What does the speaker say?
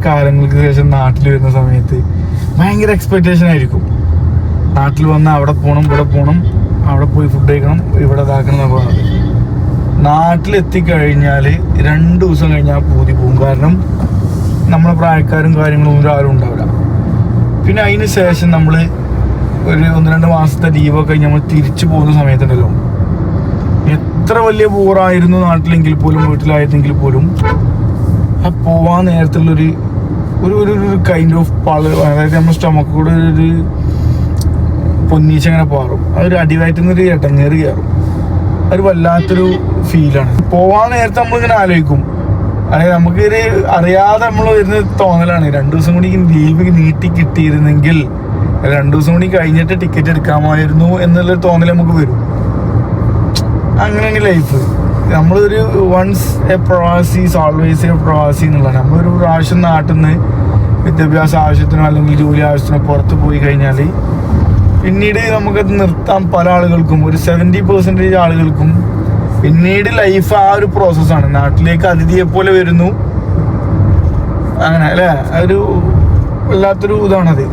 കാലങ്ങൾക്ക് ശേഷം നാട്ടിൽ വരുന്ന സമയത്ത് ഭയങ്കര എക്സ്പെക്റ്റേഷൻ ആയിരിക്കും. നാട്ടിൽ വന്ന് അവിടെ പോകണം, ഇവിടെ പോകണം, അവിടെ പോയി ഫുഡ് കഴിക്കണം, ഇവിടെ ഇതാക്കണം എന്നൊക്കെ പറഞ്ഞത്. നാട്ടിലെത്തിക്കഴിഞ്ഞാൽ 2 ദിവസം കഴിഞ്ഞാൽ പൂതി പോകും. കാരണം നമ്മളെ പ്രായക്കാരും കാര്യങ്ങളും ഒന്നും ആരും ഉണ്ടാവില്ല. പിന്നെ അതിന് ശേഷം നമ്മൾ ഒരു 1-2 മാസത്തെ ലീവൊക്കെ കഴിഞ്ഞ് നമ്മൾ തിരിച്ചു പോകുന്ന സമയത്തുണ്ടല്ലോ, എത്ര വലിയ ബോറായിരുന്നു നാട്ടിലെങ്കിൽ പോലും വീട്ടിലായിരുന്നെങ്കിൽ പോലും ആ പോവാൻ നേരത്തുള്ളൊരു ഒരു കൈൻഡ് ഓഫ് അതായത് നമ്മുടെ സ്റ്റൊമക്ക് കൂടെ ഒരു പൊന്നീച്ച അങ്ങനെ പാറും. അതൊരു അടിവയറ്റുന്നൊരു ഇടങ്ങേറി കയറും. അതൊരു വല്ലാത്തൊരു ഫീലാണ്. പോവാൻ നേരത്തെ നമ്മളിങ്ങനെ ആലോചിക്കും, അതായത് നമുക്കൊരു അറിയാതെ നമ്മൾ വരുന്ന തോന്നലാണ് 2 ദിവസം കൂടി ലീവ് നീട്ടി കിട്ടിയിരുന്നെങ്കിൽ 2 ദിവസം കൂടി കഴിഞ്ഞിട്ട് ടിക്കറ്റ് എടുക്കാമായിരുന്നു എന്നുള്ളൊരു തോന്നൽ നമുക്ക് വരും. അങ്ങനെയാണ് ലൈഫ്. നമ്മളൊരു വൺസ് എ പ്രവാസി ഈസ് ഓൾവേസ് എ പ്രവാസി എന്നുള്ളതാണ്. നമ്മളൊരു പ്രാവശ്യം നാട്ടിൽ നിന്ന് വിദ്യാഭ്യാസ ആവശ്യത്തിനോ അല്ലെങ്കിൽ ജോലി ആവശ്യത്തിനോ പുറത്ത് പോയി കഴിഞ്ഞാൽ പിന്നീട് നമുക്കത് നിർത്താൻ പല ആളുകൾക്കും, ഒരു 70% ആളുകൾക്കും പിന്നീട് ലൈഫ് ആ ഒരു പ്രോസസ്സാണ്. നാട്ടിലേക്ക് അതിഥിയെ പോലെ വരുന്നു, അങ്ങനെ അല്ലേ, ഒരു വല്ലാത്തൊരു ഇതാണത്.